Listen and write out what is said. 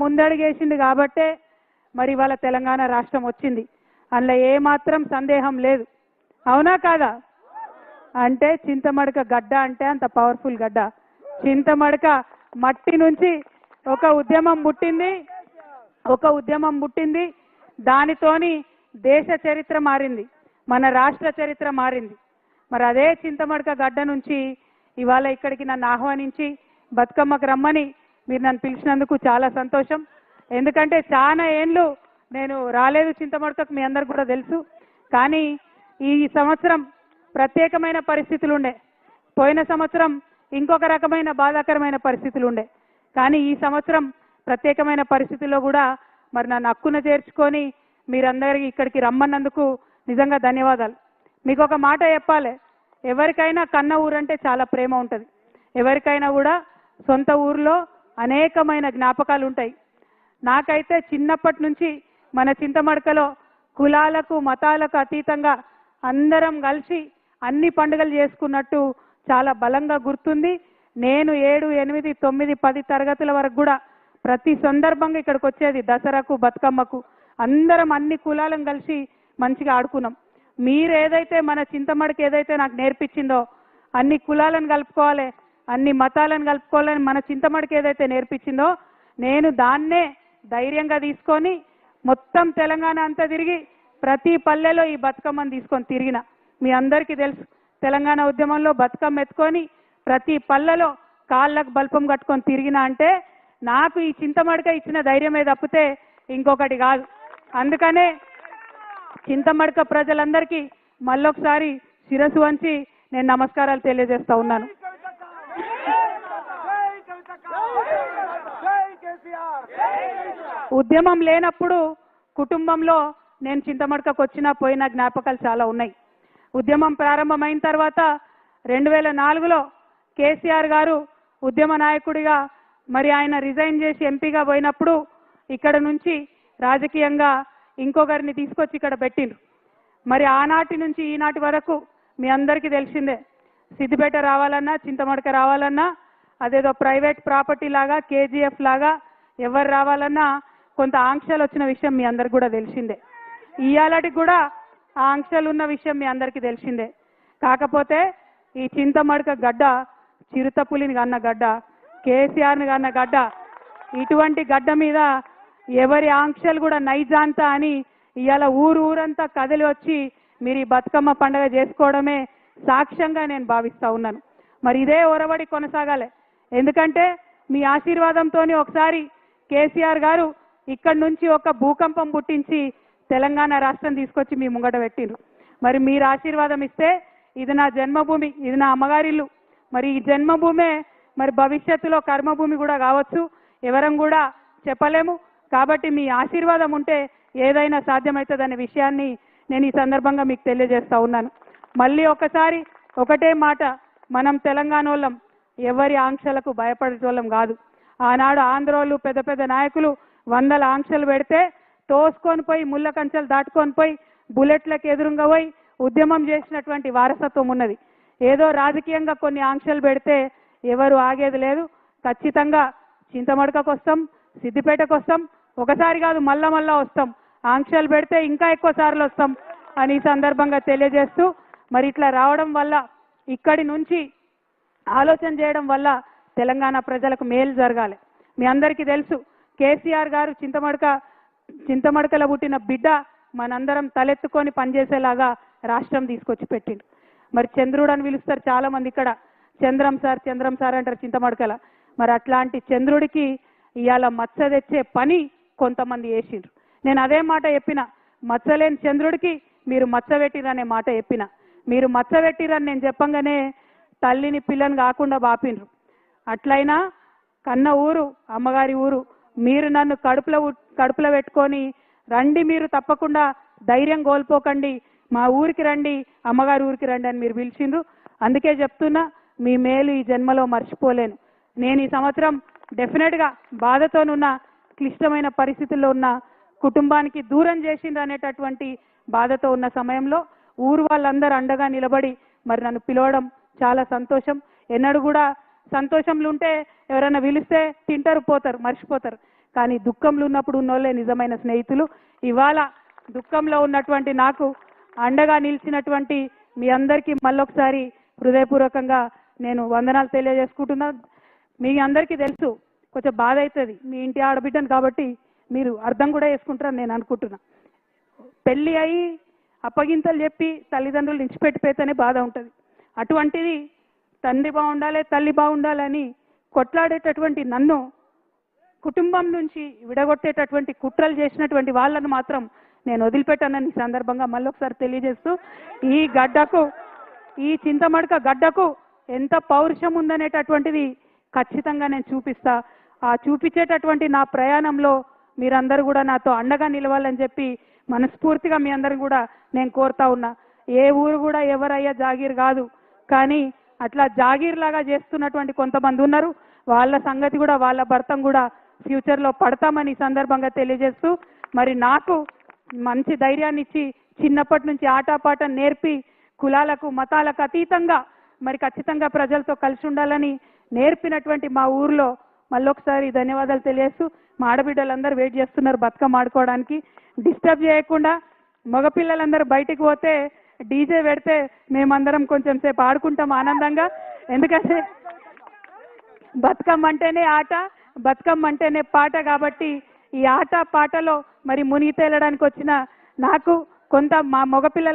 ముందడుగేసింది కాబట్టే మరి వాళ్ళ తెలంగాణ రాష్ట్రం వచ్చింది. అందులో ఏమాత్రం సందేహం లేదు. అవునా కాదా? అంటే చింతమడక గడ్డ అంటే అంత పవర్ఫుల్ గడ్డ. చింతమడక మట్టి నుంచి ఒక ఉద్యమం పుట్టింది. దానితోని దేశ చరిత్ర మారింది, మన రాష్ట్ర చరిత్ర మారింది. మరి అదే చింతమడక గడ్డ నుంచి ఇవాళ ఇక్కడికి నన్ను ఆహ్వానించి బతుకమ్మకు రమ్మని మీరు నన్ను పిలిచినందుకు చాలా సంతోషం. ఎందుకంటే చాలా ఏండ్లు నేను రాలేదు చింతమడకకు, మీ అందరికి కూడా తెలుసు. కానీ ఈ సంవత్సరం ప్రత్యేకమైన పరిస్థితులు ఉండే, పోయిన సంవత్సరం ఇంకొక రకమైన బాధాకరమైన పరిస్థితులు ఉండే. కానీ ఈ సంవత్సరం ప్రత్యేకమైన పరిస్థితుల్లో కూడా మరి నన్ను హక్కున చేర్చుకొని మీరందరికీ ఇక్కడికి రమ్మన్నందుకు నిజంగా ధన్యవాదాలు. మీకు ఒక మాట చెప్పాలి, ఎవరికైనా కన్న ఊరంటే చాలా ప్రేమ ఉంటుంది. ఎవరికైనా కూడా సొంత ఊర్లో అనేకమైన జ్ఞాపకాలు ఉంటాయి. నాకైతే చిన్నప్పటి నుంచి మన చింతమడకలో కులాలకు మతాలకు అతీతంగా అందరం కలిసి అన్ని పండుగలు చేసుకున్నట్టు చాలా బలంగా గుర్తుంది. నేను 7, 8, 9, 10 తరగతుల వరకు కూడా ప్రతి సందర్భంగా ఇక్కడికి వచ్చేది. దసరాకు బతుకమ్మకు అందరం అన్ని కులాలను కలిసి మంచిగా ఆడుకున్నాం. మీరు ఏదైతే మన చింతమడక ఏదైతే నాకు నేర్పించిందో అన్ని కులాలను కలుపుకోవాలి, అన్ని మతాలను కలుపుకోవాలని మన చింతమడక ఏదైతే నేర్పించిందో నేను దాన్నే ధైర్యంగా తీసుకొని మొత్తం తెలంగాణ అంతా తిరిగి ప్రతి పల్లెలో ఈ బతుకమ్మను తీసుకొని తిరిగిన. మీ అందరికీ తెలుసు, తెలంగాణ ఉద్యమంలో బతుకమ్మ ఎత్తుకొని ప్రతి పల్లెలో కాళ్ళకు బల్పం కట్టుకొని తిరిగిన అంటే నాకు ఈ చింతమడక ఇచ్చిన ధైర్యమే తప్పితే ఇంకొకటి కాదు. అందుకనే చింతమడక ప్రజలందరికీ మళ్ళొకసారి శిరస్సు వంచి నేను నమస్కారాలు తెలియజేస్తా ఉన్నాను. ఉద్యమం లేనప్పుడు కుటుంబంలో నేను చింతమడకకు వచ్చినా పోయిన జ్ఞాపకాలు చాలా ఉన్నాయి. ఉద్యమం ప్రారంభమైన తర్వాత 2004లో కేసీఆర్ గారు ఉద్యమ నాయకుడిగా మరి ఆయన రిజైన్ చేసి ఎంపీగా పోయినప్పుడు ఇక్కడ నుంచి రాజకీయంగా ఇంకొకరిని తీసుకొచ్చి ఇక్కడ పెట్టిండ్రు. మరి ఆనాటి నుంచి ఈనాటి వరకు మీ అందరికీ తెలిసిందే, సిద్దిపేట రావాలన్నా చింతమడక రావాలన్నా అదేదో ప్రైవేట్ ప్రాపర్టీ లాగా కేజీఎఫ్ లాగా ఎవరు రావాలన్నా కొంత ఆంక్షలు వచ్చిన విషయం మీ అందరికి కూడా తెలిసిందే. ఇయాలటికి కూడా ఆ ఆంక్షలు ఉన్న విషయం మీ అందరికీ తెలిసిందే. కాకపోతే ఈ చింతమడక గడ్డ చిరుతపులిని కన్న గడ్డ, కేసీఆర్ని కన్న గడ్డ. ఇటువంటి గడ్డ మీద ఎవరి ఆంక్షలు కూడా నైజాంతా అని ఇవాళ ఊరంతా కదిలి వచ్చి మీరు ఈ బతుకమ్మ పండుగ చేసుకోవడమే సాక్ష్యంగా నేను భావిస్తా ఉన్నాను. మరి ఇదే ఒరవడి కొనసాగాలి. ఎందుకంటే మీ ఆశీర్వాదంతో ఒకసారి కేసీఆర్ గారు ఇక్కడి నుంచి ఒక భూకంపం పుట్టించి తెలంగాణ రాష్ట్రం తీసుకొచ్చి మీ ముంగట పెట్టిండ్రు. మరి మీరు ఆశీర్వాదం ఇస్తే ఇది నా జన్మభూమి, ఇది నా అమ్మగారిల్లు. మరి ఈ జన్మభూమే మరి భవిష్యత్తులో కర్మభూమి కూడా కావచ్చు, ఎవరం కూడా చెప్పలేము. కాబట్టి మీ ఆశీర్వాదం ఉంటే ఏదైనా సాధ్యమవుతుందనే విషయాన్ని నేను ఈ సందర్భంగా మీకు తెలియజేస్తా ఉన్నాను. మళ్ళీ ఒకసారి ఒకటే మాట, మనం తెలంగాణ వాళ్ళం ఎవరి ఆంక్షలకు భయపడేటోళ్ళం కాదు. ఆనాడు ఆంధ్రోళ్ళు పెద్ద పెద్ద నాయకులు 100 ఆంక్షలు పెడితే తోసుకొని పోయి ముళ్ళ కంచెలు దాటుకొని పోయి బుల్లెట్లకు ఎదురుగా పోయి ఉద్యమం చేసినటువంటి వారసత్వం ఉన్నది. ఏదో రాజకీయంగా కొన్ని ఆంక్షలు పెడితే ఎవరు ఆగేది లేదు. ఖచ్చితంగా చింతమడకకు వస్తాం, సిద్దిపేటకు వస్తాం, ఒకసారి కాదు మళ్ళా వస్తాం. ఆంక్షలు పెడితే ఇంకా ఎక్కువ సార్లు వస్తాం అని ఈ సందర్భంగా తెలియజేస్తూ, మరి ఇట్లా రావడం వల్ల ఇక్కడి నుంచి ఆలోచన చేయడం వల్ల తెలంగాణ ప్రజలకు మేలు జరగాలి. మీ అందరికీ తెలుసు, కేసీఆర్ గారు చింతమడకలో పుట్టిన బిడ్డ మనందరం తలెత్తుకొని పనిచేసేలాగా రాష్ట్రం తీసుకొచ్చి పెట్టిండు. మరి చంద్రుడు అని పిలుస్తారు చాలా మంది ఇక్కడ, చంద్రం సార్ అంటారు చింతమడకల. మరి అట్లాంటి చంద్రుడికి ఇవాళ మచ్చ తెచ్చే పని కొంతమంది చేసిండ్రు. నేను అదే మాట చెప్పిన, మచ్చలేని చంద్రుడికి మీరు మచ్చ పెట్టిరనే మాట చెప్పిన. మీరు మచ్చ పెట్టిరని నేను చెప్పంగానే తల్లిని పిల్లని కాకుండా బాపిండ్రు. అట్లయినా కన్న ఊరు అమ్మగారి ఊరు, మీరు నన్ను కడుపులో పెట్టుకొని రండి, మీరు తప్పకుండా ధైర్యం కోల్పోకండి, మా ఊరికి రండి, అమ్మగారి ఊరికి రండి అని మీరు పిలిచిండ్రు. అందుకే చెప్తున్నా, మీ మేలు ఈ జన్మలో మర్చిపోలేను. నేను ఈ సంవత్సరం డెఫినెట్గా బాధతోనున్న, క్లిష్టమైన పరిస్థితుల్లో ఉన్న కుటుంబానికి దూరం చేసిండ్రు అనేటటువంటి బాధతో ఉన్న సమయంలో ఊరు వాళ్ళందరూ అండగా నిలబడి మరి నన్ను పిలవడం చాలా సంతోషం. ఎన్నడూ కూడా సంతోషంలో ఉంటే ఎవరైనా పిలిస్తే తింటారు పోతారు మర్చిపోతారు, కానీ దుఃఖంలో ఉన్నప్పుడు ఉన్నోళ్ళే నిజమైన స్నేహితులు. ఇవాళ దుఃఖంలో ఉన్నటువంటి నాకు అండగా నిలిచినటువంటి మీ అందరికీ మళ్ళొకసారి హృదయపూర్వకంగా నేను వందనాలు తెలియజేసుకుంటున్నా. మీ అందరికీ తెలుసు, కొంచెం బాధ అవుతుంది, మీ ఇంటి ఆడబిడ్డను కాబట్టి మీరు అర్థం కూడా చేసుకుంటారని నేను అనుకుంటున్నా. పెళ్ళి అయి అప్పగింతలు చెప్పి తల్లిదండ్రులు నిలిచిపెట్టిపోతేనే బాధ ఉంటుంది. అటువంటిది తండ్రి బాగుండాలి, తల్లి బాగుండాలని కొట్లాడేటటువంటి నన్ను కుటుంబం నుంచి విడగొట్టేటటువంటి కుట్రలు చేసినటువంటి వాళ్ళను మాత్రం నేను వదిలిపెట్టానని సందర్భంగా మళ్ళొకసారి తెలియజేస్తూ, ఈ గడ్డకు, ఈ చింతమడక గడ్డకు ఎంత పౌరుషం ఉందనేటటువంటిది ఖచ్చితంగా నేను చూపిస్తా. ఆ చూపించేటటువంటి నా ప్రయాణంలో మీరందరూ కూడా నాతో అండగా నిలవాలని చెప్పి మనస్ఫూర్తిగా మీ అందరూ కూడా నేను కోరుతా ఉన్నా. ఏ ఊరు కూడా ఎవరయ్యా జాగీర్ కాదు, కానీ అట్లా జాగీర్ లాగా చేస్తున్నటువంటి కొంతమంది ఉన్నారు. వాళ్ళ సంగతి కూడా, వాళ్ళ భర్తం కూడా ఫ్యూచర్లో పడతామని సందర్భంగా తెలియజేస్తూ, మరి నాకు మంచి ధైర్యాన్ని ఇచ్చి చిన్నప్పటి నుంచి ఆటపాట నేర్పి కులాలకు మతాలకు అతీతంగా మరి ఖచ్చితంగా ప్రజలతో కలిసి ఉండాలని నేర్పినటువంటి మా ఊర్లో మళ్ళొకసారి ధన్యవాదాలు తెలియజేస్తూ, మా ఆడబిడ్డలందరూ వెయిట్ చేస్తున్నారు బతుకమ్మ ఆడుకోవడానికి. డిస్టర్బ్ చేయకుండా మగపిల్లలందరూ బయటికి పోతే డీజే పెడితే మేమందరం కొంచెం సేపు ఆడుకుంటాం ఆనందంగా. ఎందుకంటే బతుకమ్మ అంటేనే ఆట, బతుకమ్మ అంటేనే పాట. కాబట్టి ఈ ఆట పాటలో మరి మునిగి తేలడానికి వచ్చిన నాకు కొంత మా మగపిల్లల